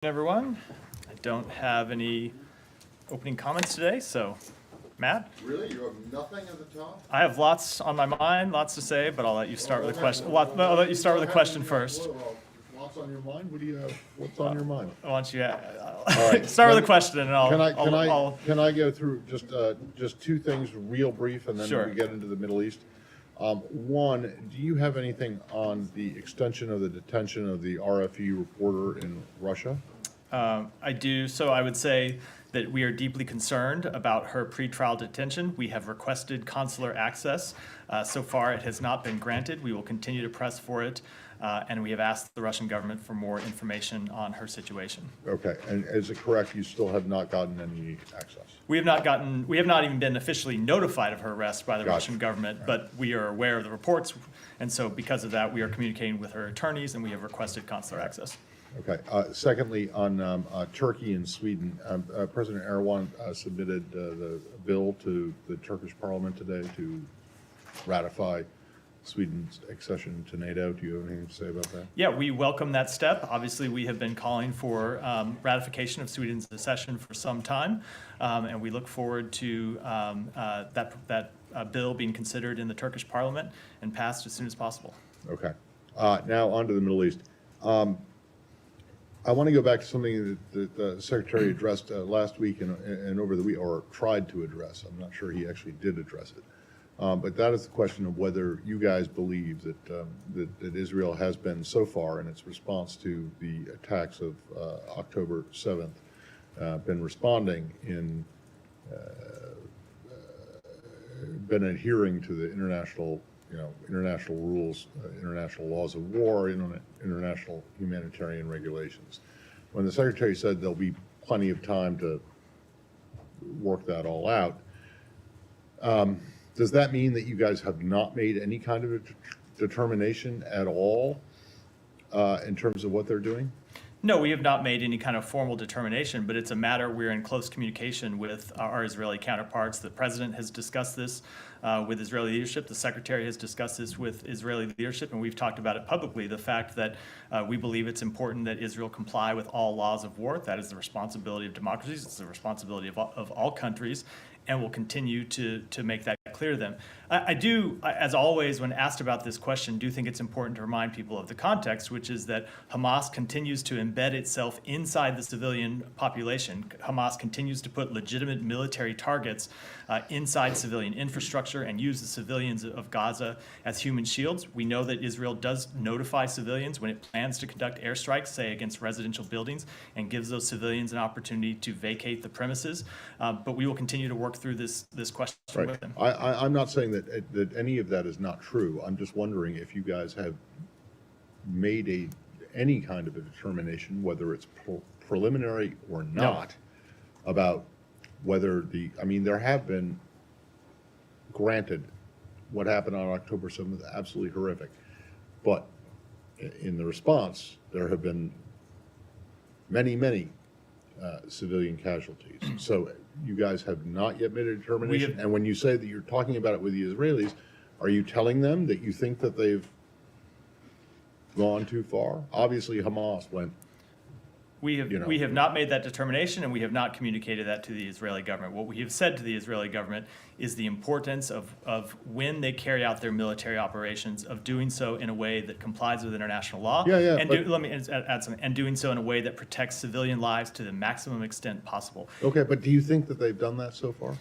Everyone. I don't have any opening comments today, so Matt? Really? You have nothing at the top? I have lots on my mind, lots to say, but I'll let you start with a question. I'll let you start with a question first. Lots on your mind? What do you have? What's on your mind? I want you right. start with a question, and I'll. Can I go through just two things real brief, and then Sure. we get into the Middle East? One, do you have anything on the extension of the detention of the RFE reporter in Russia? I do. So I would say that we are deeply concerned about her pretrial detention. We have requested consular access. So far, it has not been granted. We will continue to press for it, and we have asked the Russian government for more information on her situation. Okay, and is it correct you still have not gotten any access? We have not even been officially notified of her arrest by the Gotcha. Russian government, but we are aware of the reports, and so because of that, we are communicating with her attorneys, and we have requested consular access. Okay. Secondly, on Turkey and Sweden, President Erdogan submitted the bill to the Turkish parliament today to ratify Sweden's accession to NATO. Do you have anything to say about that? Yeah, we welcome that step. Obviously, we have been calling for ratification of Sweden's accession for some time, and we look forward to that bill being considered in the Turkish parliament and passed as soon as possible. Okay. Now on to the Middle East. I want to go back to something that the Secretary addressed last week and over the week, or tried to address. I'm not sure he actually did address it. But that is the question of whether you guys believe that Israel has been so far in its response to the attacks of October 7th, been responding in, been adhering to the international rules, international laws of war, international humanitarian regulations. When the Secretary said there'll be plenty of time to work that all out, does that mean that you guys have not made any kind of a determination at all in terms of what they're doing? No, we have not made any kind of formal determination, but it's a matter we're in close communication with our Israeli counterparts. The president has discussed this with Israeli leadership. The secretary has discussed this with Israeli leadership, and we've talked about it publicly. The fact that we believe it's important that Israel comply with all laws of war. That is the responsibility of democracies. It's the responsibility of all countries, and we'll continue to make that clear to them. I do, as always, when asked about this question, do think it's important to remind people of the context, which is that Hamas continues to embed itself inside the civilian population. Hamas continues to put legitimate military targets inside civilian infrastructure and use the civilians of Gaza as human shields. We know that Israel does notify civilians when it plans to conduct airstrikes, say against residential buildings, and gives those civilians an opportunity to vacate the premises. But we will continue to work through this question with them. I'm not saying that any of that is not true. I'm just wondering if you guys have made any kind of a determination, whether it's preliminary or not, about whether there have been, granted, what happened on October 7th, absolutely horrific, but in the response, there have been many civilian casualties. So you guys have not yet made a determination. And when you say that you're talking about it with the Israelis, are you telling them that you think that they've gone too far? Obviously, Hamas went. We have not made that determination, and we have not communicated that to the Israeli government. What we have said to the Israeli government is the importance of when they carry out their military operations, of doing so in a way that complies with international law. Let me add something. And doing so in a way that protects civilian lives to the maximum extent possible. Okay, but do you think that they've done that so far?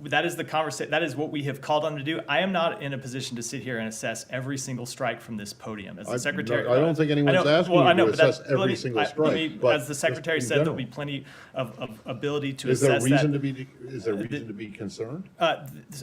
That is the conversation. That is what we have called on to do. I am not in a position to sit here and assess every single strike from this podium. As the secretary, I don't think anyone's asking you to assess every single strike. As the secretary said, there'll be plenty of ability to assess that. Is there reason to be concerned?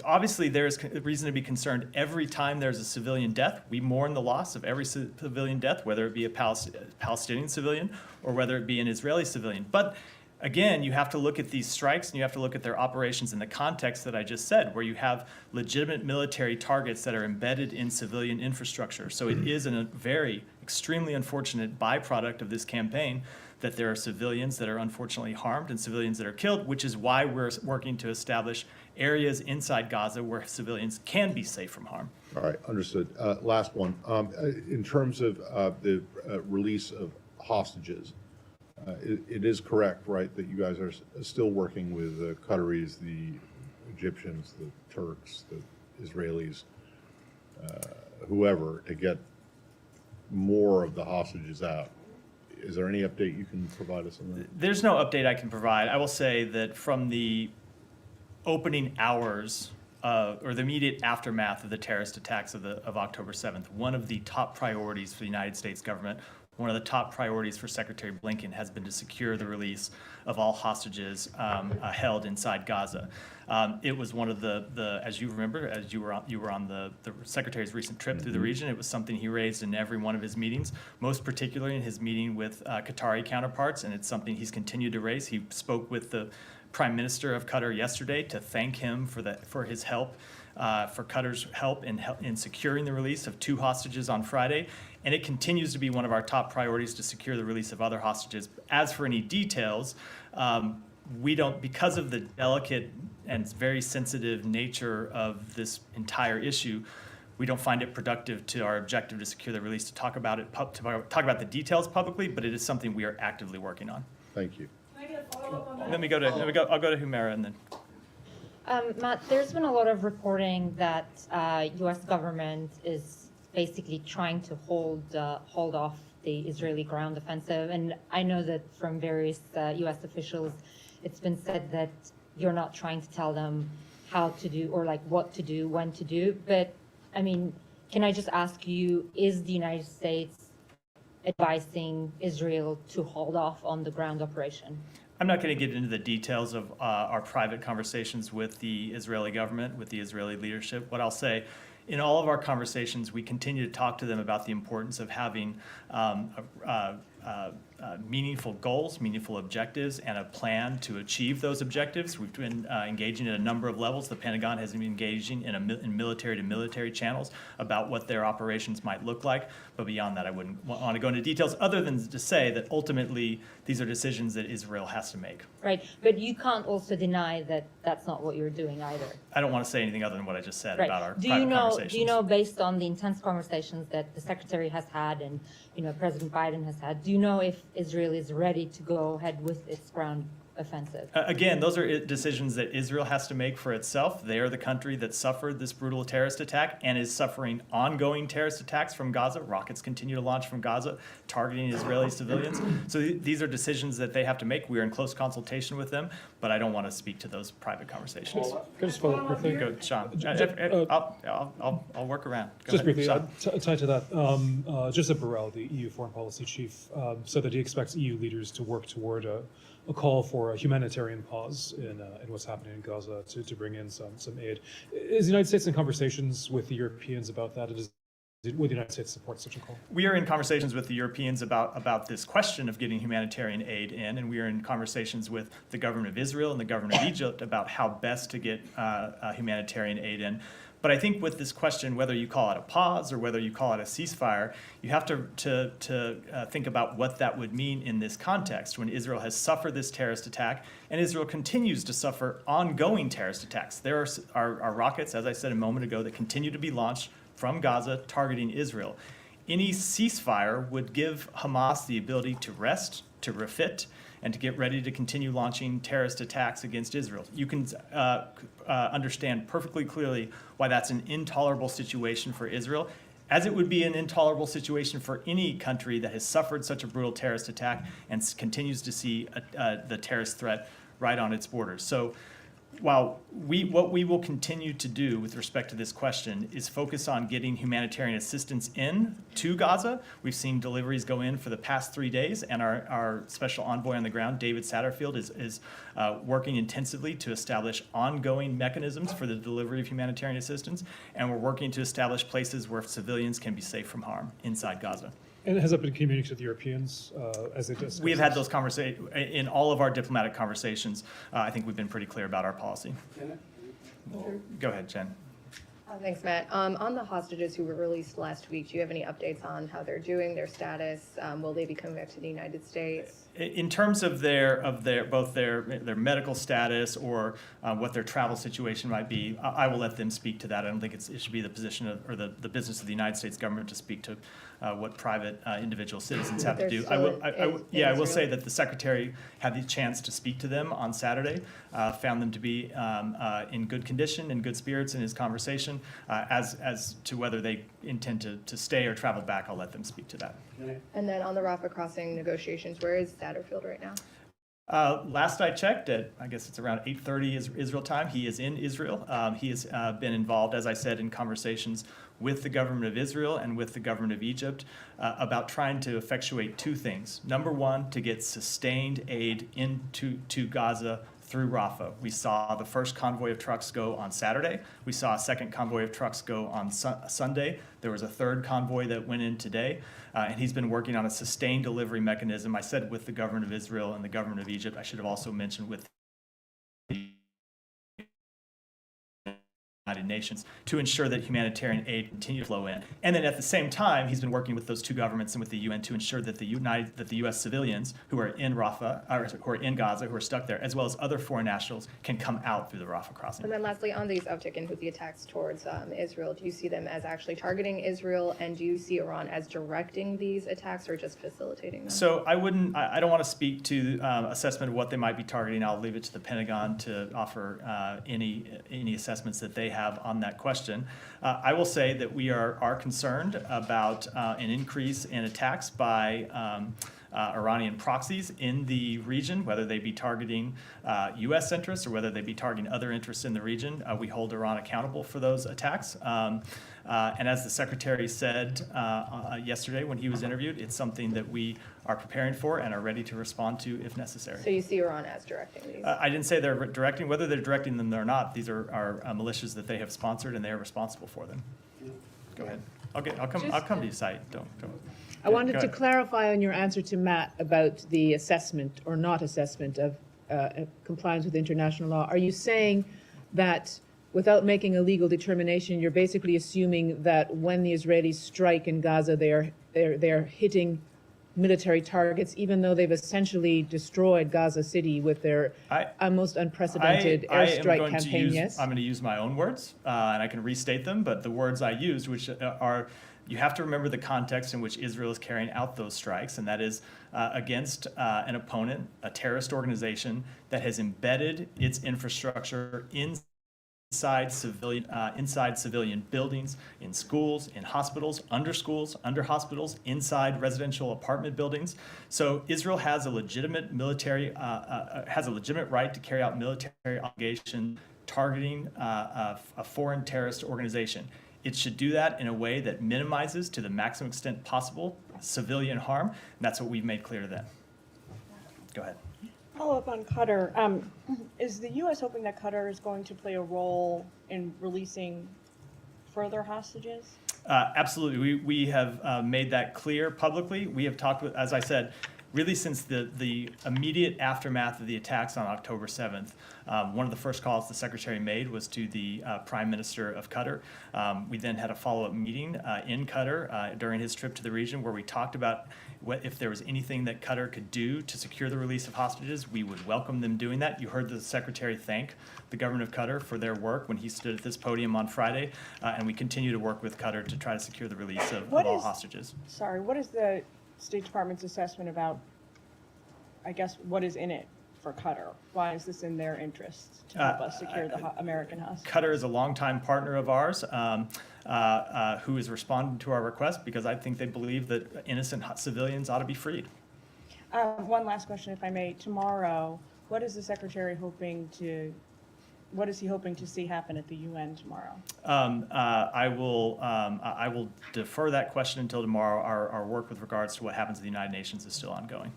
Obviously, there is reason to be concerned every time there's a civilian death. We mourn the loss of every civilian death, whether it be a Palestinian civilian or whether it be an Israeli civilian. But again, you have to look at these strikes and you have to look at their operations in the context that I just said, where you have legitimate military targets that are embedded in civilian infrastructure. So it is a very extremely unfortunate byproduct of this campaign that there are civilians that are unfortunately harmed and civilians that are killed, which is why we're working to establish areas inside Gaza where civilians can be safe from harm. All right, understood. Last one. In terms of the release of hostages, It is correct, right, that you guys are still working with the Qataris, the Egyptians, the Turks, the Israelis, whoever, to get more of the hostages out. Is there any update you can provide us on that? There's no update I can provide. I will say that from the opening hours or the immediate aftermath of the terrorist attacks of October 7th, one of the top priorities for the United States government, one of the top priorities for Secretary Blinken has been to secure the release of all hostages held inside Gaza. It was one of the as you remember, as you were on the Secretary's recent trip through the region, it was something he raised in every one of his meetings, most particularly in his meeting with Qatari counterparts, and it's something he's continued to raise. He spoke with the Prime Minister of Qatar yesterday to thank him for his help, for Qatar's help in securing the release of 2 hostages on Friday. And it continues to be one of our top priorities to secure the release of other hostages. As for any details, we don't, because of the delicate and very sensitive nature of this entire issue, we don't find it productive to our objective to secure the release to talk about it, talk about the details publicly, but it is something we are actively working on. Thank you. Can I get a follow-up on that? I'll go to Humera and then. Matt, there's been a lot of reporting that U.S. government is basically trying to hold off the Israeli ground offensive, and I know that from various U.S. officials, it's been said that you're not trying to tell them how to do or like what to do, when to do. But I mean, can I just ask you, is the United States advising Israel to hold off on the ground operation? I'm not going to get into the details of our private conversations with the Israeli government, with the Israeli leadership. What I'll say, in all of our conversations, we continue to talk to them about the importance of having meaningful goals, meaningful objectives, and a plan to achieve those objectives. We've been engaging at a number of levels. The Pentagon has been engaging in military-to-military channels about what their operations might look like. But beyond that, I wouldn't want to go into details other than to say that ultimately these are decisions that Israel has to make. Right, but you can't also deny that that's not what you're doing either. I don't want to say anything other than what I just said Right. about our Do private you know? conversations. Do you know, based on the intense conversations that the Secretary has had and President Biden has had, do you know if Israel is ready to go ahead with its ground offensive? Again, those are decisions that Israel has to make for itself. They are the country that suffered this brutal terrorist attack and is suffering ongoing terrorist attacks from Gaza. Rockets continue to launch from Gaza, targeting Israeli civilians. So these are decisions that they have to make. We are in close consultation with them, but I don't want to speak to those private conversations. Can I just follow up quickly? Go, Sean. I'll work around. Go Just ahead, briefly, Sean. tied to that, Joseph Borrell, the EU foreign policy chief, said that he expects EU leaders to work toward a call for a humanitarian pause in what's happening in Gaza to bring in some aid. Is the United States in conversations with the Europeans about that? Would the United States support such a call? We are in conversations with the Europeans about this question of getting humanitarian aid in, and we are in conversations with the government of Israel and the government of Egypt about how best to get humanitarian aid in. But I think with this question, whether you call it a pause or whether you call it a ceasefire, you have to think about what that would mean in this context when Israel has suffered this terrorist attack and Israel continues to suffer ongoing terrorist attacks. There are rockets, as I said a moment ago, that continue to be launched from Gaza targeting Israel. Any ceasefire would give Hamas the ability to rest, to refit, and to get ready to continue launching terrorist attacks against Israel. You can understand perfectly clearly why that's an intolerable situation for Israel, as it would be an intolerable situation for any country that has suffered such a brutal terrorist attack and continues to see the terrorist threat right on its borders. So what we will continue to do with respect to this question is focus on getting humanitarian assistance in to Gaza. We've seen deliveries go in for the past 3 days, and our special envoy on the ground, David Satterfield, is working intensively to establish ongoing mechanisms for the delivery of humanitarian assistance, and we're working to establish places where civilians can be safe from harm inside Gaza. And has that been communicated to the Europeans as they discuss? We have had those conversations in all of our diplomatic conversations. I think we've been pretty clear about our policy. Go ahead, Jen. Thanks, Matt. On the hostages who were released last week, do you have any updates on how they're doing, their status? Will they be coming back to the United States? In terms of both their medical status or what their travel situation might be, I will let them speak to that. I don't think it should be the position or the business of the United States government to speak to what private individual citizens have to do. I will say that the secretary had the chance to speak to them on Saturday, found them to be in good condition, in good spirits in his conversation. As to whether they intend to stay or travel back, I'll let them speak to that. And then on the Rafah crossing negotiations, where is Satterfield right now? Last I checked, I guess it's around 8:30 Israel time, he is in Israel. He has been involved, as I said, in conversations with the government of Israel and with the government of Egypt about trying to effectuate two things. Number one, to get sustained aid into Gaza through Rafah. We saw the first convoy of trucks go on Saturday. We saw a second convoy of trucks go on Sunday. There was a third convoy that went in today, and he's been working on a sustained delivery mechanism. I said with the government of Israel and the government of Egypt. I should have also mentioned with the United Nations to ensure that humanitarian aid continue to flow in. And then at the same time, he's been working with those two governments and with the UN to ensure that the U.S. civilians who are in Rafah, or who are in Gaza, who are stuck there, as well as other foreign nationals, can come out through the Rafah crossing. And then lastly, on these uptick in Houthi attacks towards Israel, do you see them as actually targeting Israel, and do you see Iran as directing these attacks or just facilitating them? So I don't want to speak to assessment of what they might be targeting. I'll leave it to the Pentagon to offer any assessments that they have on that question. I will say that we are concerned about an increase in attacks by Iranian proxies in the region, whether they be targeting U.S. interests or whether they be targeting other interests in the region. We hold Iran accountable for those attacks. And as the secretary said yesterday when he was interviewed, it's something that we are preparing for and are ready to respond to if necessary. So you see Iran as directing these? I didn't say they're directing. Whether they're directing them or not, these are militias that they have sponsored and they are responsible for them. Go ahead. I'll come to you, Said. Don't. I wanted Go to ahead. clarify on your answer to Matt about the assessment or not assessment of compliance with international law. Are you saying that without making a legal determination, you're basically assuming that when the Israelis strike in Gaza, they're hitting military targets, even though they've essentially destroyed Gaza City with their almost unprecedented airstrike campaign? Yes. I'm going to use my own words, and I can restate them. But the words I used, which are, you have to remember the context in which Israel is carrying out those strikes, and that is against an opponent, a terrorist organization that has embedded its infrastructure inside civilian buildings, in schools, in hospitals, under hospitals, inside residential apartment buildings. So Israel has a legitimate right to carry out military obligation targeting a foreign terrorist organization. It should do that in a way that minimizes to the maximum extent possible civilian harm, and that's what we've made clear to them. Go ahead. Follow up on Qatar. Is the U.S. hoping that Qatar is going to play a role in releasing further hostages? Absolutely. We have made that clear publicly. We have talked with, as I said, really since the immediate aftermath of the attacks on October 7th. One of the first calls the secretary made was to the Prime Minister of Qatar. We then had a follow-up meeting in Qatar during his trip to the region where we talked about if there was anything that Qatar could do to secure the release of hostages. We would welcome them doing that. You heard the secretary thank the government of Qatar for their work when he stood at this podium on Friday, and we continue to work with Qatar to try to secure the release of all hostages. Sorry, what is the State Department's assessment about, I guess, what is in it for Qatar? Why is this in their interest to help us secure the American hostages? Qatar is a longtime partner of ours who has responded to our request because I think they believe that innocent civilians ought to be freed. One last question, if I may. Tomorrow, what is the Secretary hoping to see happen at the UN tomorrow? I will defer that question until tomorrow. Our work with regards to what happens at the United Nations is still ongoing.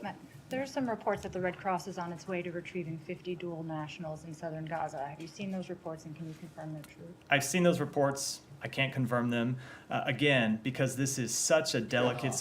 Matt, there are some reports that the Red Cross is on its way to retrieving 50 dual nationals in southern Gaza. Have you seen those reports, and can you confirm they're true? I've seen those reports I can't confirm them, again, because this is such a delicate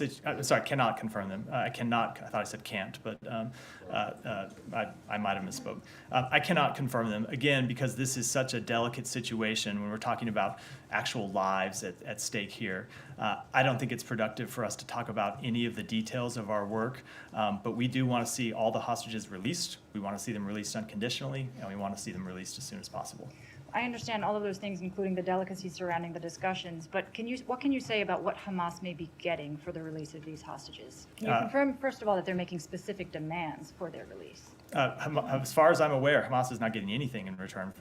sorry, cannot confirm them. I cannot, I thought I said can't, but I might have misspoke. I cannot confirm them, again, because this is such a delicate situation when we're talking about actual lives at stake here. I don't think it's productive for us to talk about any of the details of our work, but we do want to see all the hostages released. We want to see them released unconditionally, and we want to see them released as soon as possible. I understand all of those things, including the delicacies surrounding the discussions, but what can you say about what Hamas may be getting for the release of these hostages? Can you confirm, first of all, that they're making specific demands for their release? As far as I'm aware, Hamas is not getting anything in return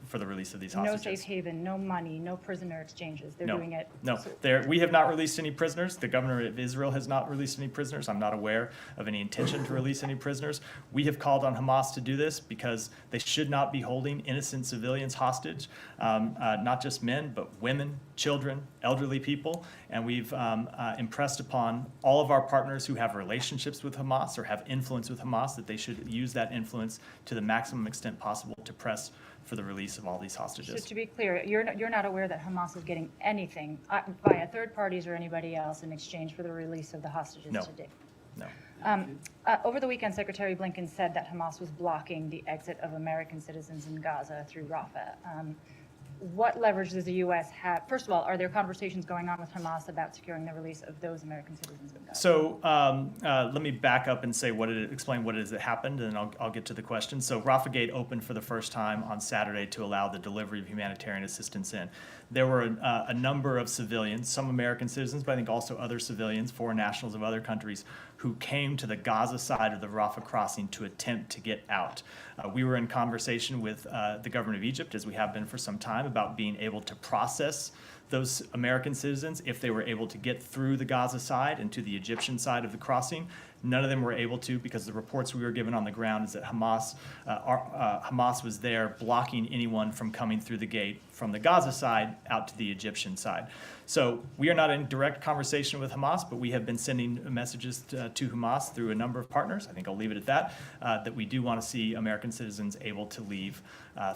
for the release of these hostages. No safe haven, no money, no prisoner exchanges. They're No, doing it. no. We have not released any prisoners. The governor of Israel has not released any prisoners. I'm not aware of any intention to release any prisoners. We have called on Hamas to do this because they should not be holding innocent civilians hostage, not just men, but women, children, elderly people. And we've impressed upon all of our partners who have relationships with Hamas or have influence with Hamas that they should use that influence to the maximum extent possible to press for the release of all these So hostages. to be clear, you're not aware that Hamas is getting anything via third parties or anybody else in exchange for the release of the hostages No. today? No. Over the weekend, Secretary Blinken said that Hamas was blocking the exit of American citizens in Gaza through Rafah. What leverage does the U.S. have? First of all, are there conversations going on with Hamas about securing the release of those American citizens in Gaza? So let me back up and say explain what it is that happened, and I'll get to the question. So Rafah Gate opened for the first time on Saturday to allow the delivery of humanitarian assistance in. There were a number of civilians, some American citizens, but I think also other civilians, foreign nationals of other countries, who came to the Gaza side of the Rafah crossing to attempt to get out. We were in conversation with the government of Egypt, as we have been for some time, about being able to process those American citizens if they were able to get through the Gaza side and to the Egyptian side of the crossing. None of them were able to because the reports we were given on the ground is that Hamas was there blocking anyone from coming through the gate from the Gaza side out to the Egyptian side. So we are not in direct conversation with Hamas, but we have been sending messages to Hamas through a number of partners. I think I'll leave it at that, that we do want to see American citizens able to leave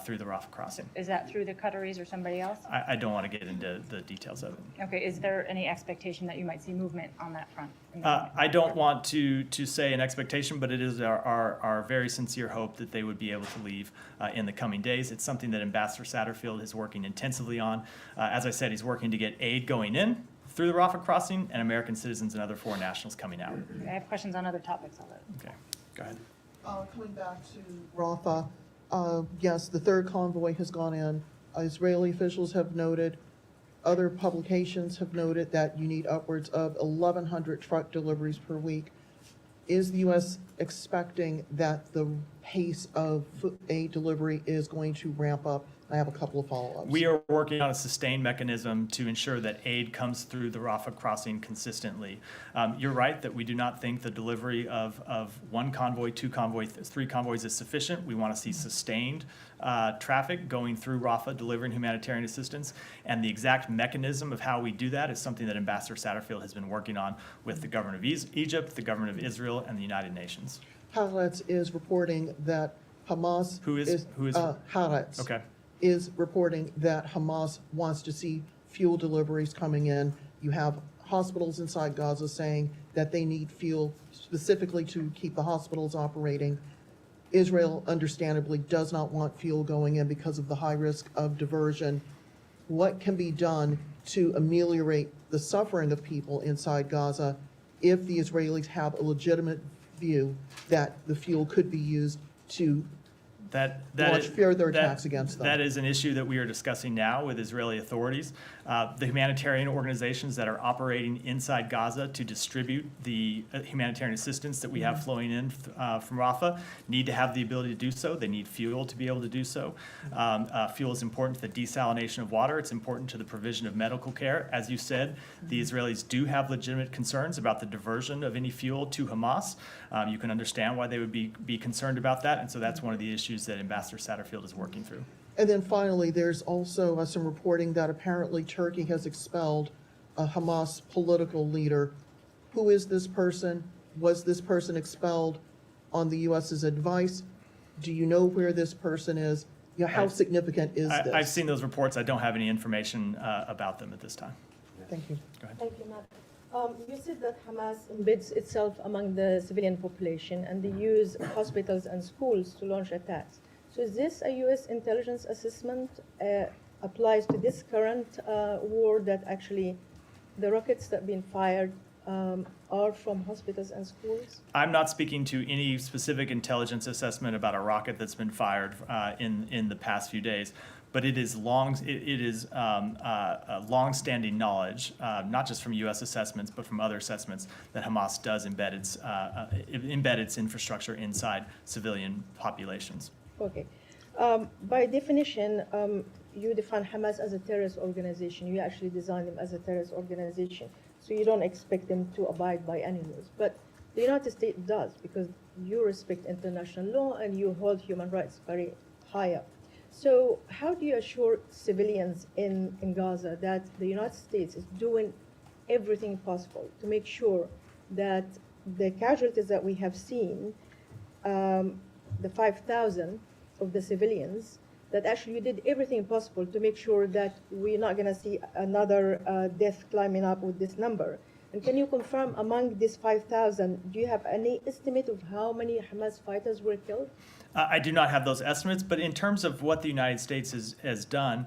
through the Rafah crossing. Is that through the Qataris or somebody else? I don't want to get into the details of it. Okay, is there any expectation that you might see movement on that front? I don't want to say an expectation, but it is our very sincere hope that they would be able to leave in the coming days. It's something that Ambassador Satterfield is working intensively on. As I said, he's working to get aid going in through the Rafah crossing and American citizens and other foreign nationals coming out. I have questions on other topics. Okay, go ahead. Coming back to Rafah, yes, the third convoy has gone in. Israeli officials have noted, other publications have noted that you need upwards of 1,100 truck deliveries per week. Is the U.S. expecting that the pace of aid delivery is going to ramp up? I have a couple of follow-ups. We are working on a sustained mechanism to ensure that aid comes through the Rafah crossing consistently. You're right that we do not think the delivery of one convoy, two convoys, three convoys is sufficient. We want to see sustained traffic going through Rafah, delivering humanitarian assistance. And the exact mechanism of how we do that is something that Ambassador Satterfield has been working on with the government of Egypt, the government of Israel, and the United Nations. Haaretz is reporting that Hamas Who is Haaretz. Okay. Is reporting that Hamas wants to see fuel deliveries coming in. You have hospitals inside Gaza saying that they need fuel specifically to keep the hospitals operating. Israel understandably does not want fuel going in because of the high risk of diversion. What can be done to ameliorate the suffering of people inside Gaza if the Israelis have a legitimate view that the fuel could be used to launch further attacks against them? That is an issue that we are discussing now with Israeli authorities. The humanitarian organizations that are operating inside Gaza to distribute the humanitarian assistance that we have flowing in from Rafah need to have the ability to do so. They need fuel to be able to do so. Fuel is important to the desalination of water. It's important to the provision of medical care. As you said, the Israelis do have legitimate concerns about the diversion of any fuel to Hamas. You can understand why they would be concerned about that, and so that's one of the issues that Ambassador Satterfield is working through. And then finally, there's also some reporting that apparently Turkey has expelled a Hamas political leader. Who is this person? Was this person expelled on the U.S.'s advice? Do you know where this person is? You know, how significant is this? I've seen those reports. I don't have any information about them at this time. Thank you. Thank you, Matt. You said that Hamas embeds itself among the civilian population and they use hospitals and schools to launch attacks. So is this a U.S. intelligence assessment applies to this current war, that actually the rockets that have been fired are from hospitals and schools? I'm not speaking to any specific intelligence assessment about a rocket that's been fired in the past few days, but it is long-standing knowledge, not just from U.S. assessments, but from other assessments, that Hamas does embed its infrastructure inside civilian populations. Okay. By definition, you define Hamas as a terrorist organization. You actually design them as a terrorist organization. So you don't expect them to abide by any laws. But the United States does, because you respect international law and you hold human rights very high up. So how do you assure civilians in Gaza that the United States is doing everything possible to make sure that the casualties that we have seen, the 5,000 of the civilians, that actually you did everything possible to make sure that we're not going to see another death climbing up with this number? And can you confirm, among these 5,000, do you have any estimate of how many Hamas fighters were killed? I do not have those estimates, but in terms of what the United States has done,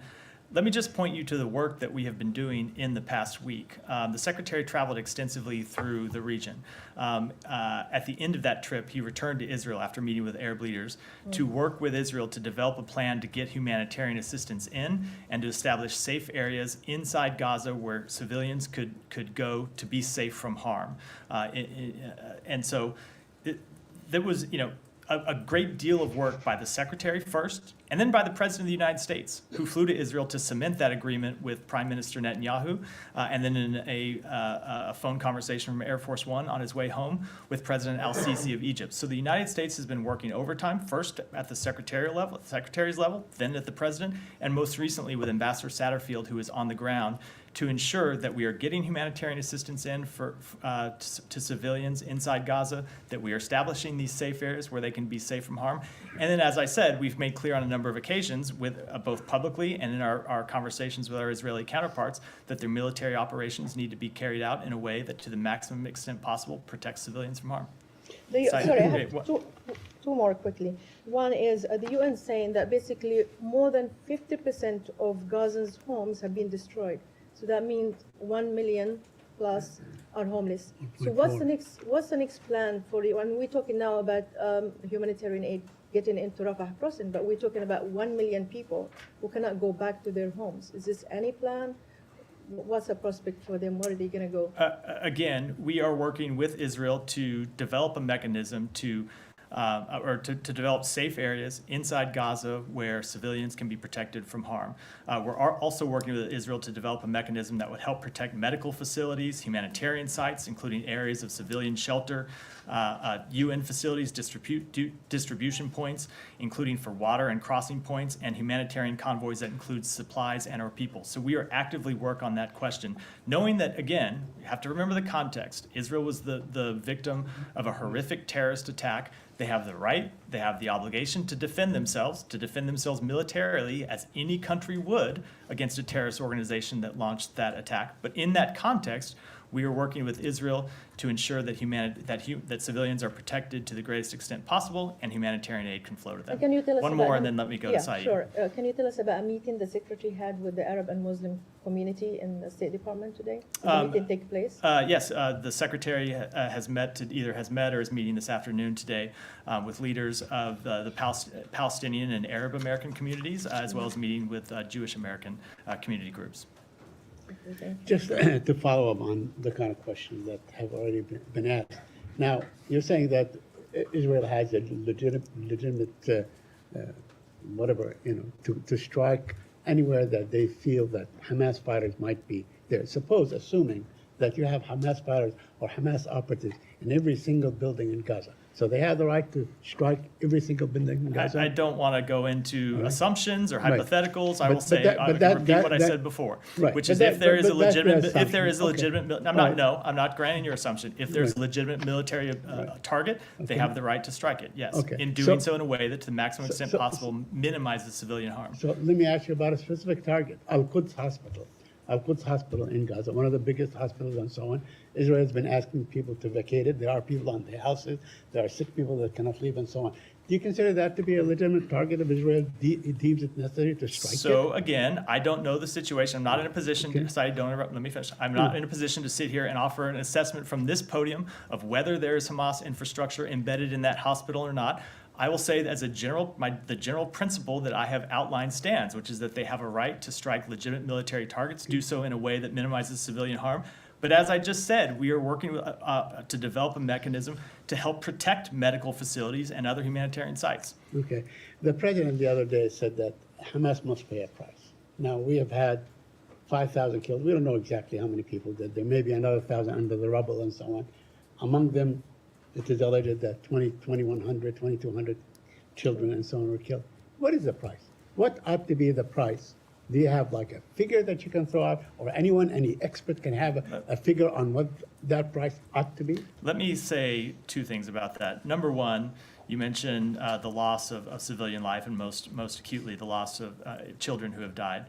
let me just point you to the work that we have been doing in the past week. The Secretary traveled extensively through the region. At the end of that trip, he returned to Israel after meeting with Arab leaders to work with Israel to develop a plan to get humanitarian assistance in and to establish safe areas inside Gaza where civilians could go to be safe from harm. And so there was, a great deal of work by the Secretary first, and then by the President of the United States, who flew to Israel to cement that agreement with Prime Minister Netanyahu, and then in a phone conversation from Air Force One on his way home with President al-Sisi of Egypt. So the United States has been working overtime, first at the Secretary's level, then at the President, and most recently with Ambassador Satterfield, who is on the ground, to ensure that we are getting humanitarian assistance in to civilians inside Gaza, that we are establishing these safe areas where they can be safe from harm. And then, as I said, we've made clear on a number of occasions, with both publicly and in our conversations with our Israeli counterparts, that their military operations need to be carried out in a way that, to the maximum extent possible, protects civilians from harm. Sorry, I have two more quickly. One is the UN saying that basically more than 50% of Gazans' homes have been destroyed. So that means 1 million plus are homeless. So what's the next plan for you? And we're talking now about humanitarian aid getting into Rafah crossing, but we're talking about 1 million people who cannot go back to their homes. Is this any plan? What's the prospect for them? Where are they going to go? Again, we are working with Israel to develop a mechanism to develop safe areas inside Gaza where civilians can be protected from harm. We're also working with Israel to develop a mechanism that would help protect medical facilities, humanitarian sites, including areas of civilian shelter, UN facilities, distribution points, including for water and crossing points, and humanitarian convoys that include supplies and our people. So we are actively working on that question, knowing that, again, you have to remember the context. Israel was the victim of a horrific terrorist attack. They have the right, they have the obligation to defend themselves militarily, as any country would against a terrorist organization that launched that attack. But in that context, we are working with Israel to ensure that that civilians are protected to the greatest extent possible, and humanitarian aid can flow to them. Can you tell us One more, and then let me go to Saeed. Sure. Can you tell us about a meeting the Secretary had with the Arab and Muslim community in the State Department today? Did the meeting take place? Yes, the Secretary has met or is meeting this afternoon today with leaders of the Palestinian and Arab American communities, as well as meeting with Jewish American community groups. Just to follow up on the kind of questions that have already been asked. Now, you're saying that Israel has a legitimate whatever, to strike anywhere that they feel that Hamas fighters might be there. Assuming that you have Hamas fighters or Hamas operatives in every single building in Gaza, So they have the right to strike every single building in Gaza? I don't want to go into assumptions or Right. hypotheticals. I But- will say, but I that- repeat what I that- said before, Right. which But is that- if there is a but that's the legitimate, if there assumption. is a Okay. legitimate, I'm not granting your assumption. If there's a legitimate military target, they have the right to strike it, yes. Okay. In doing So- so in a way that to the maximum extent so- possible minimizes civilian harm. So let me ask you about a specific target, Al-Quds Hospital. Al-Quds Hospital in Gaza, one of the biggest hospitals and so on. Israel has been asking people to vacate it. There are people on their houses. There are sick people that cannot leave and so on. Do you consider that to be a legitimate target if Israel deems it necessary to strike it? So again, I don't know the situation. I'm not in a position to decide, don't interrupt, let me finish. I'm not in a position to sit here and offer an assessment from this podium of whether there is Hamas infrastructure embedded in that hospital or not. I will say that as a general, the general principle that I have outlined stands, which is that they have a right to strike legitimate military targets, do so in a way that minimizes civilian harm. But as I just said, we are working to develop a mechanism to help protect medical facilities and other humanitarian sites. Okay. The president the other day said that Hamas must pay a price. Now, we have had 5,000 killed. We don't know exactly how many people did. There may be another 1,000 under the rubble and so on. Among them, it is alleged that 2,100, 2,200 children and so on were killed. What is the price? What ought to be the price? Do you have like a figure that you can throw out, or any expert can have a figure on what that price ought to be? Let me say two things about that. Number one, you mentioned the loss of civilian life and most acutely the loss of children who have died.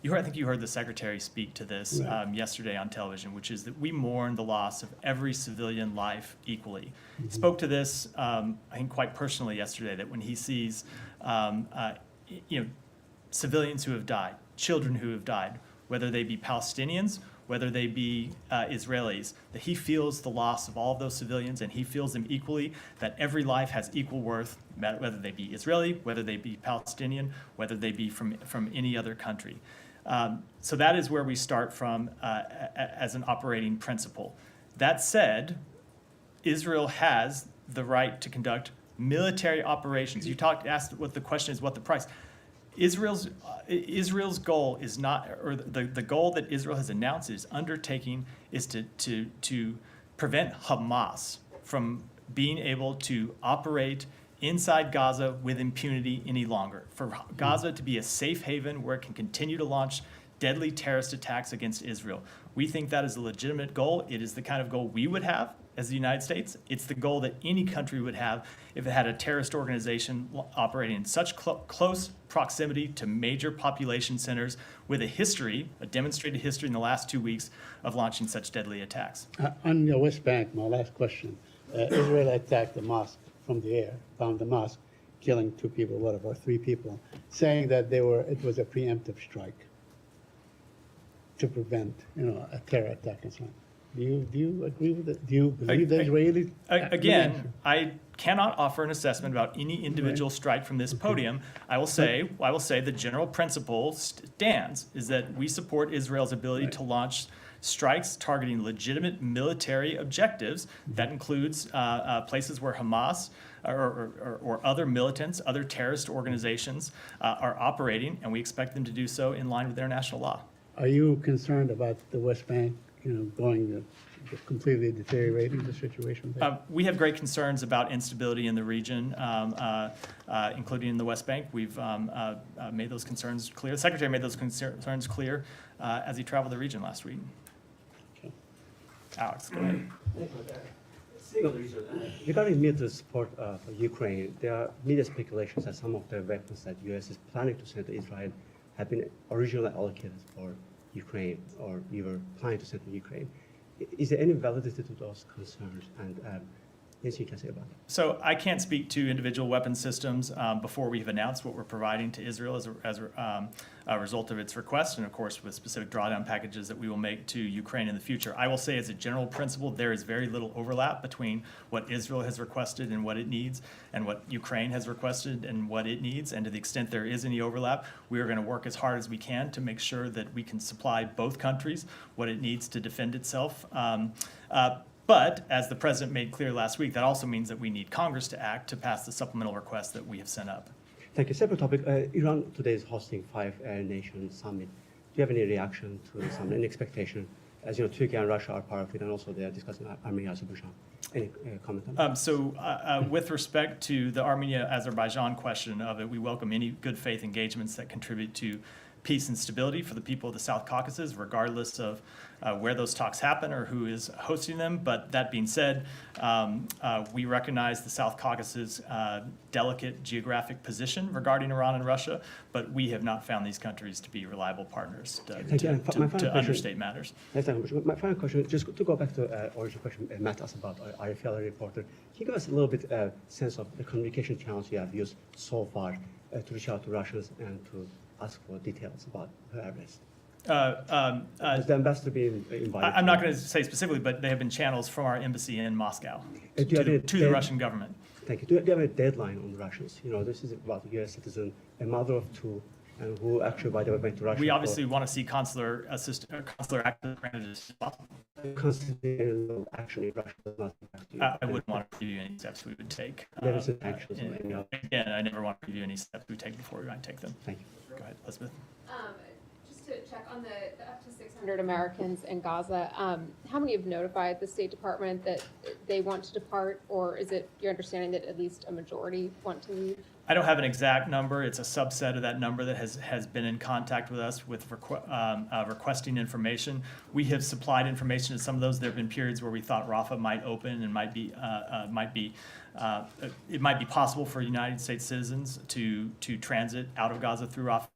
I think you heard the secretary speak to this yesterday on television, which is that we mourn the loss of every civilian life equally. He spoke to this, I think, quite personally yesterday, that when he sees, civilians who have died, children who have died, whether they be Palestinians, whether they be Israelis, that he feels the loss of all of those civilians and he feels them equally, that every life has equal worth, whether they be Israeli, whether they be Palestinian, whether they be from any other country. So that is where we start from as an operating principle. That said, Israel has the right to conduct military operations. You asked what the question is, what the price. Israel's goal is not, or the goal that Israel has announced is undertaking is to prevent Hamas from being able to operate inside Gaza with impunity any longer. For Gaza to be a safe haven where it can continue to launch deadly terrorist attacks against Israel. We think that is a legitimate goal. It is the kind of goal we would have as the United States. It's the goal that any country would have if it had a terrorist organization operating in such close proximity to major population centers with a demonstrated history in the last 2 weeks of launching such deadly attacks. On the West Bank, my last question. Israel attacked the mosque from the air, found the mosque, killing 2 people, or 3 people, saying that it was a preemptive strike to prevent, a terror attack and so on. Do you agree with it? Do you believe the Israelis? Again, I cannot offer an assessment about any individual strike from this podium. I will say the general principle stands is that we support Israel's ability to launch strikes targeting legitimate military objectives. That includes places where Hamas or other militants, other terrorist organizations are operating, and we expect them to do so in line with international law. Are you concerned about the West Bank, going completely deteriorating the situation there? We have great concerns about instability in the region, including in the West Bank. We've made those concerns clear. The Secretary made those concerns clear as he traveled the region last week. Okay. Alex, go ahead. Regarding military support for Ukraine, there are media speculations that some of the weapons that U.S. is planning to send to Israel have been originally allocated for Ukraine, or we were planning to send to Ukraine. Is there any validity to those concerns? And anything you can say about that? So I can't speak to individual weapon systems before we've announced what we're providing to Israel as a result of its request, and of course with specific drawdown packages that we will make to Ukraine in the future. I will say as a general principle, there is very little overlap between what Israel has requested and what it needs, and what Ukraine has requested and what it needs. And to the extent there is any overlap, we are going to work as hard as we can to make sure that we can supply both countries what it needs to defend itself. But as the president made clear last week, that also means that we need Congress to act to pass the supplemental request that we have sent up. Thank you. Separate topic. Iran today is hosting 5 nation summit. Do you have any reaction to the summit, any expectation? As you know, Turkey and Russia are part of it, and also they are discussing Armenia, Azerbaijan. Any comment on that? With respect to the Armenia-Azerbaijan question of it, we welcome any good faith engagements that contribute to peace and stability for the people of the South Caucasus, regardless of where those talks happen or who is hosting them. But that being said, we recognize the South Caucasus' delicate geographic position regarding Iran and Russia, but we have not found these countries to be reliable partners Thank you. And my final to question- understate matters. Thanks very much. My final question, just to go back to original question Matt asked about RFL reporter. Can you give us a little bit sense of the communication channels you have used so far to reach out to Russians and to ask for details about her arrest? Has the ambassador been invited? I'm not going to say specifically, but they have been channels from our embassy in Moscow Do you have any to the dead- Russian government. Thank you. Do you have a deadline on the Russians? You know, this is about a U.S. citizen, a mother of two, and who actually, by the way, went to Russia. We obviously want to see consular access granted as soon as possible. Constitutional action in Russia does not impact you. I wouldn't want to preview any steps we would take. There is an action on any other. Again, I never want to preview any steps we take before we might take them. Thank you. Go ahead, Elizabeth. Just to check on the up to 600 Americans in Gaza, how many have notified the State Department that they want to depart, or is it your understanding that at least a majority want to leave? I don't have an exact number. It's a subset of that number that has been in contact with us with requesting information. We have supplied information to some of those. There have been periods where we thought Rafah might open and it might be possible for United States citizens to transit out of Gaza through Rafah.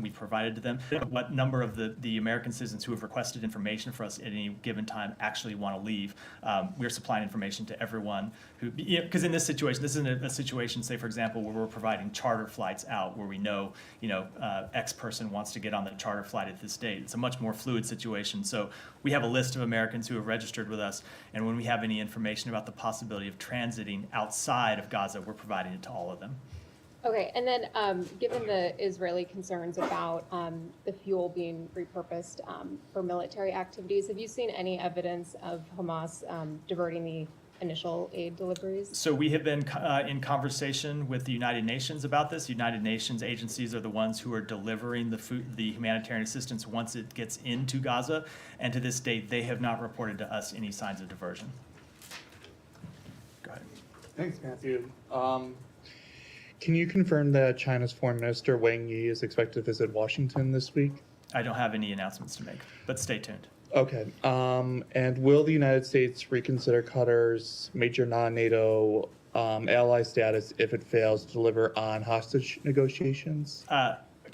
We provided to them. What number of the American citizens who have requested information for us at any given time actually want to leave? We're supplying information to everyone who, because in this situation, this isn't a situation, say for example, where we're providing charter flights out, where we know, X person wants to get on the charter flight at this date. It's a much more fluid situation. So we have a list of Americans who have registered with us, and when we have any information about the possibility of transiting outside of Gaza, we're providing it to all of them. Okay, and then given the Israeli concerns about the fuel being repurposed for military activities, have you seen any evidence of Hamas diverting the initial aid deliveries? So we have been in conversation with the United Nations about this. United Nations agencies are the ones who are delivering the humanitarian assistance once it gets into Gaza, and to this date, they have not reported to us any signs of diversion. Go ahead. Thanks, Matthew. Can you confirm that China's Foreign Minister Wang Yi is expected to visit Washington this week? I don't have any announcements to make, but stay tuned. Okay. And will the United States reconsider Qatar's major non-NATO ally status if it fails to deliver on hostage negotiations?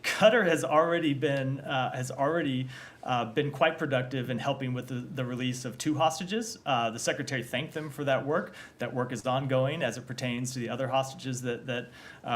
Qatar has already been quite productive in helping with the release of 2 hostages. The secretary thanked them for that work. That work is ongoing as it pertains to the other hostages that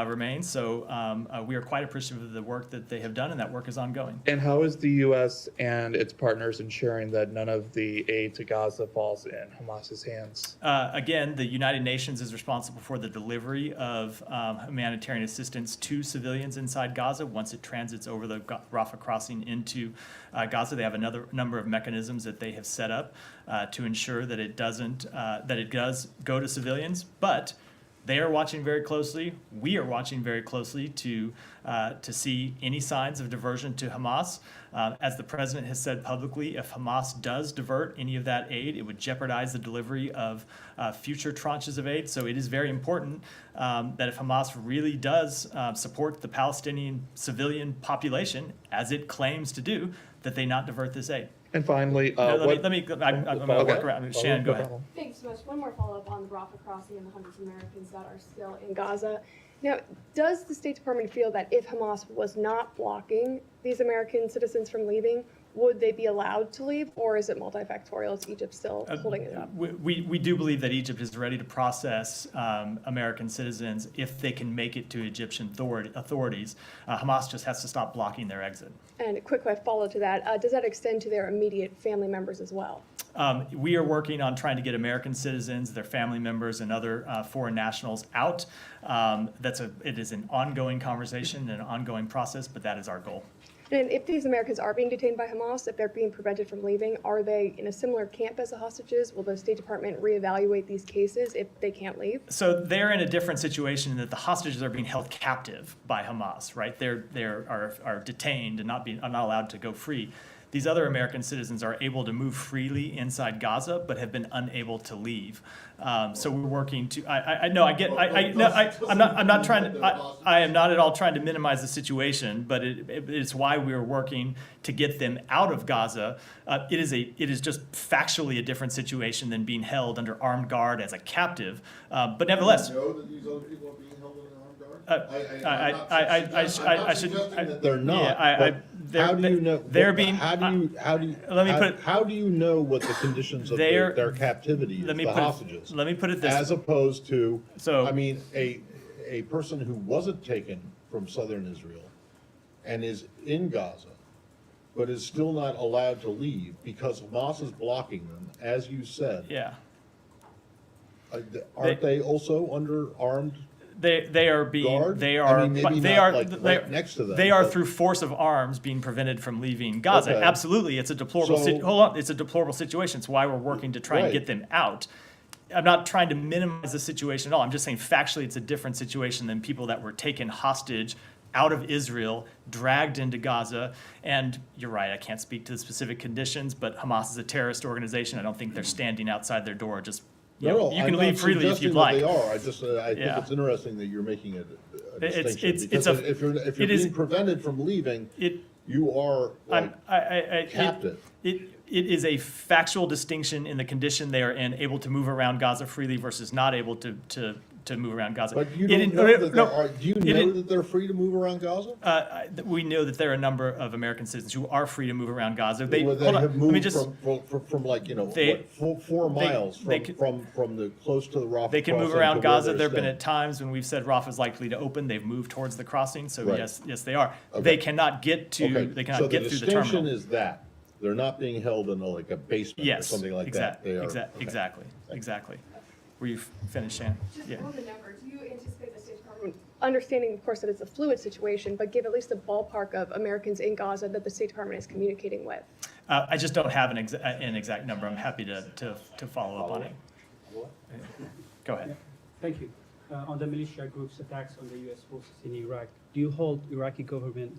remain. So we are quite appreciative of the work that they have done, and that work is ongoing. And how is the U.S. and its partners ensuring that none of the aid to Gaza falls in Hamas's hands? Again, the United Nations is responsible for the delivery of humanitarian assistance to civilians inside Gaza once it transits over the Rafah crossing into Gaza. They have another number of mechanisms that they have set up to ensure that it does go to civilians, but they are watching very closely. We are watching very closely to see any signs of diversion to Hamas. As the president has said publicly, if Hamas does divert any of that aid, it would jeopardize the delivery of future tranches of aid. So it is very important that if Hamas really does support the Palestinian civilian population, as it claims to do, that they not divert this aid. And finally, I'm going to work around. Shannon, go ahead. Thanks so much. One more follow-up on the Rafah crossing and the hundreds of Americans that are still in Gaza. Now, does the State Department feel that if Hamas was not blocking these American citizens from leaving, would they be allowed to leave, or is it multifactorial? Is Egypt still holding it up? We do believe that Egypt is ready to process American citizens if they can make it to Egyptian authorities. Hamas just has to stop blocking their exit. And a quick follow to that, does that extend to their immediate family members as well? We are working on trying to get American citizens, their family members, and other foreign nationals out. It is an ongoing conversation and an ongoing process, but that is our goal. And if these Americans are being detained by Hamas, if they're being prevented from leaving, are they in a similar camp as the hostages? Will the State Department reevaluate these cases if they can't leave? So they're in a different situation in that the hostages are being held captive by Hamas, right? They are detained and not allowed to go free. these other American citizens are able to move freely inside Gaza, but have been unable to leave. So we're working to. I'm not trying to. I am not at all trying to minimize the situation, but it's why we are working to get them out of Gaza. It is just factually a different situation than being held under armed guard as a captive. But nevertheless. Do you know that these other people are being held under armed guard? I should. They're not. Yeah, how do you know? They're being. How do you know what the conditions of their captivity is? The hostages. Let me put it this. As opposed to, So I mean, a person who wasn't taken from southern Israel and is in Gaza, but is still not allowed to leave because Hamas is blocking them, as you said. Yeah. Aren't they also under armed? They are being guard? they are I mean, maybe they not are like right next to them. they are but- through force of arms being prevented from leaving Gaza. Okay. Absolutely, it's a deplorable. So- Hold on, it's a deplorable situation. It's why we're working to try and Right. get them out. I'm not trying to minimize the situation at all. I'm just saying factually, it's a different situation than people that were taken hostage out of Israel, dragged into Gaza. And you're right, I can't speak to the specific conditions, but Hamas is a terrorist organization. I don't think they're standing outside their door just. You know, you can leave freely if you'd like. They are. I think Yeah. it's interesting that you're making a It's- distinction. it's a- Because if you're it is- being prevented from leaving, It, you are like captive. It is a factual distinction in the condition they are in, able to move around Gaza freely versus not able to move around Gaza. But you It don't didn't- know that no, there are, do you it know didn't- that they're free to move around Gaza? We know that there are a number of American citizens who are free to move around Gaza. They, Well, they hold on, have let me moved just, from like, you know, They- what, 4 miles they from the close to the Rafah they can move crossing around to where Gaza. they're There have been staying. at times when we've said Rafah is likely to open, they've moved towards the crossing. So Right. yes, they are. Okay. They cannot get to, Okay, they so cannot get the through the distinction terminal. is that they're not being held in like a basement or Yes, something like that. They are, okay. exactly. Were you finished, Shan? Just Yeah. on the number, do you anticipate the State Department, understanding, of course, that it's a fluid situation, but give at least a ballpark of Americans in Gaza that the State Department is communicating with? I just don't have an exact number. I'm happy to follow up on it. Go ahead. Thank you. On the militia groups' attacks on the U.S. forces in Iraq, do you hold Iraqi government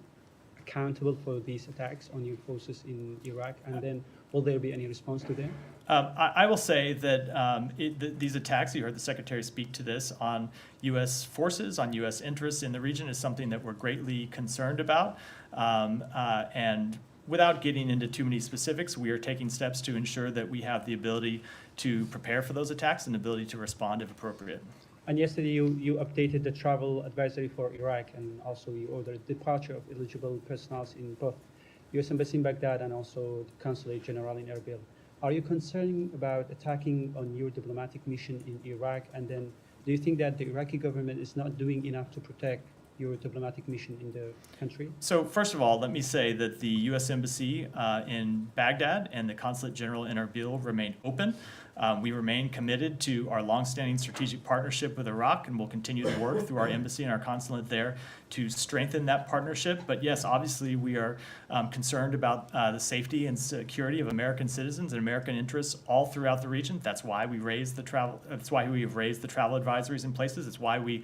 accountable for these attacks on your forces in Iraq? And then will there be any response to them? I will say that these attacks, you heard the Secretary speak to this, on U.S. forces, on U.S. interests in the region is something that we're greatly concerned about. And without getting into too many specifics, we are taking steps to ensure that we have the ability to prepare for those attacks and the ability to respond if appropriate. And yesterday you updated the travel advisory for Iraq, and also you ordered departure of eligible personnel in both U.S. Embassy in Baghdad and also the Consulate General in Erbil. Are you concerned about attacking on your diplomatic mission in Iraq? And then do you think that the Iraqi government is not doing enough to protect your diplomatic mission in the country? So first of all, let me say that the U.S. Embassy in Baghdad and the Consulate General in Erbil remain open. We remain committed to our longstanding strategic partnership with Iraq, and we'll continue to work through our embassy and our consulate there to strengthen that partnership. But yes, obviously we are concerned about the safety and security of American citizens and American interests all throughout the region. That's why we raised the travel. That's why we have raised the travel advisories in places. It's why we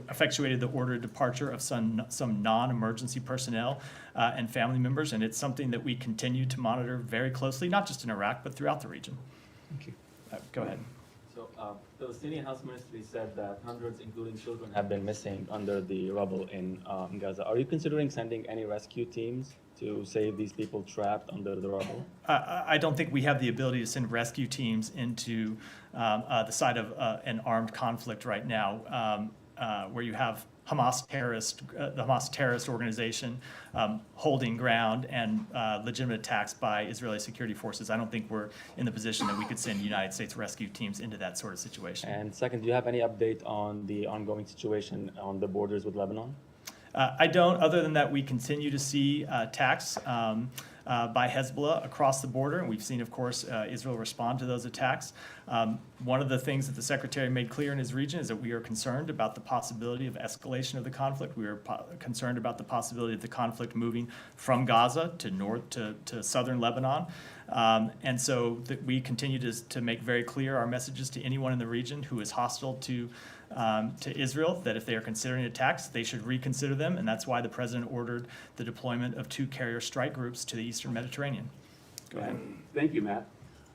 effectuated the order of departure of some non-emergency personnel and family members, and it's something that we continue to monitor very closely, not just in Iraq, but throughout the region. Thank you. Go ahead. So the Palestinian House Ministry said that hundreds, including children, have been missing under the rubble in Gaza. Are you considering sending any rescue teams to save these people trapped under the rubble? I don't think we have the ability to send rescue teams into the site of an armed conflict right now, where you have the Hamas terrorist organization holding ground and legitimate attacks by Israeli security forces. I don't think we're in the position that we could send United States rescue teams into that sort of situation. And second, do you have any update on the ongoing situation on the borders with Lebanon? I don't, other than that we continue to see attacks by Hezbollah across the border, and we've seen, of course, Israel respond to those attacks. One of the things that the Secretary made clear in his region is that we are concerned about the possibility of escalation of the conflict. We are concerned about the possibility of the conflict moving from Gaza to southern Lebanon. And so that we continue to make very clear our messages to anyone in the region who is hostile to Israel, that if they are considering attacks, they should reconsider them, and that's why the president ordered the deployment of 2 carrier strike groups to the eastern Mediterranean. Go ahead. Thank you, Matt.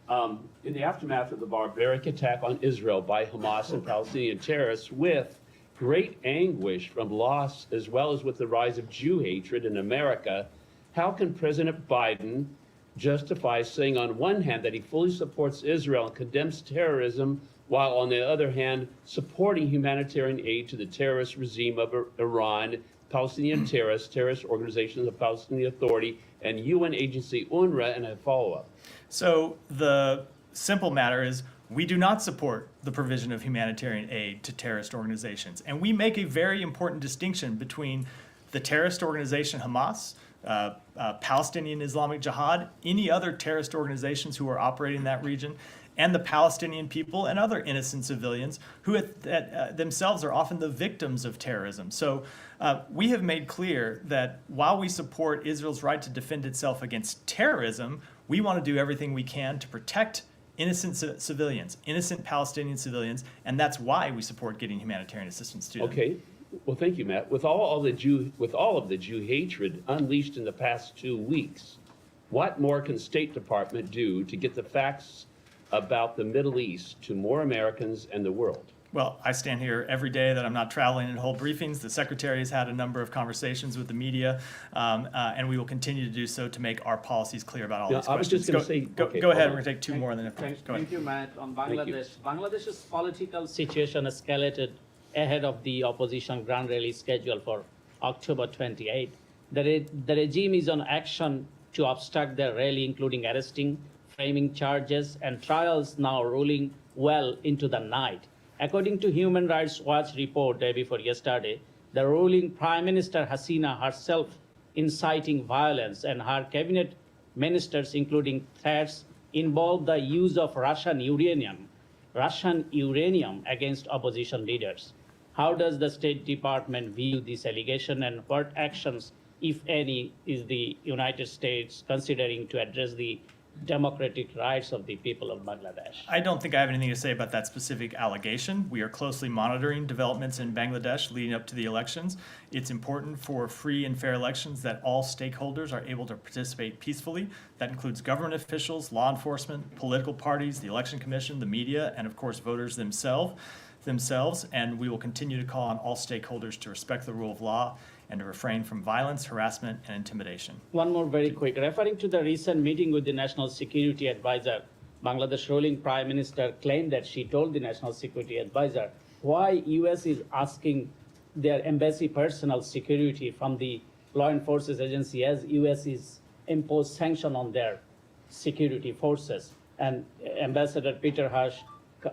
In the aftermath of the barbaric attack on Israel by Hamas and Palestinian terrorists, with great anguish from loss as well as with the rise of Jew hatred in America, how can President Biden justify saying on one hand that he fully supports Israel and condemns terrorism, while on the other hand supporting humanitarian aid to the terrorist regime of Iran, Palestinian terrorist organizations of Palestinian Authority, and UN agency UNRWA? And a follow-up. So the simple matter is we do not support the provision of humanitarian aid to terrorist organizations. And we make a very important distinction between the terrorist organization Hamas, Palestinian Islamic Jihad, any other terrorist organizations who are operating in that region, and the Palestinian people and other innocent civilians who themselves are often the victims of terrorism. So we have made clear that while we support Israel's right to defend itself against terrorism, we want to do everything we can to protect innocent civilians, innocent Palestinian civilians, and that's why we support getting humanitarian assistance to them. Okay. Well, thank you, Matt. With all of the Jew hatred unleashed in the past 2 weeks, what more can State Department do to get the facts about the Middle East to more Americans and the world? Well, I stand here every day that I'm not traveling and hold briefings. The Secretary has had a number of conversations with the media, and we will continue to do so to make our policies clear about all these questions. I was just going to say... Go ahead, we're going to take 2 more and then... Go ahead. Thank you, Matt. On Bangladesh, Bangladesh's political situation escalated ahead of the opposition grand rally scheduled for October 28. The regime is on action to obstruct the rally, including arresting, framing charges, and trials now rolling well into the night. According to Human Rights Watch report day before yesterday, the ruling Prime Minister Hasina herself inciting violence, and her cabinet ministers, including threats, involve the use of Russian uranium against opposition leaders. How does the State Department view this allegation, and what actions, if any, is the United States considering to address the democratic rights of the people of Bangladesh? I don't think I have anything to say about that specific allegation. We are closely monitoring developments in Bangladesh leading up to the elections. It's important for free and fair elections that all stakeholders are able to participate peacefully. That includes government officials, law enforcement, political parties, the Election Commission, the media, and of course voters themselves. And we will continue to call on all stakeholders to respect the rule of law and to refrain from violence, harassment, and intimidation. One more very quick. Referring to the recent meeting with the National Security Advisor, Bangladesh ruling Prime Minister claimed that she told the National Security Advisor why U.S. is asking their embassy personnel security from the law enforcement agency, as U.S. is imposed sanction on their security forces. And Ambassador Peter Hush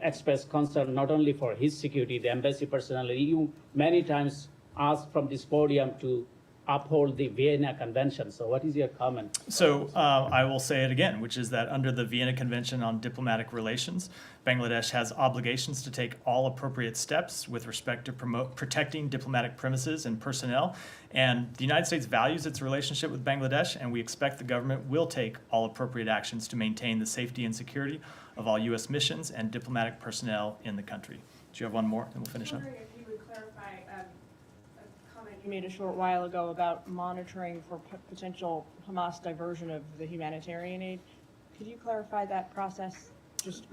expressed concern not only for his security, the embassy personnel, EU many times asked from this podium to uphold the Vienna Convention. So what is your comment? So I will say it again, which is that under the Vienna Convention on Diplomatic Relations, Bangladesh has obligations to take all appropriate steps with respect to protecting diplomatic premises and personnel. And the United States values its relationship with Bangladesh, and we expect the government will take all appropriate actions to maintain the safety and security of all U.S. missions and diplomatic personnel in the country. Do you have one more, and we'll finish up? I'm wondering if you would clarify a comment you made a short while ago about monitoring for potential Hamas diversion of the humanitarian aid. Could you clarify that process?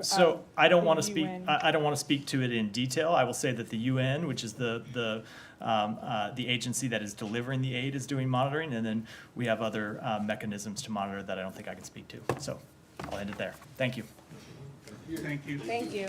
So I don't want to speak. I don't want to speak to it in detail. I will say that the UN, which is the agency that is delivering the aid, is doing monitoring, and then we have other mechanisms to monitor that I don't think I can speak to. So I'll end it there. Thank you. Thank you. Thank you.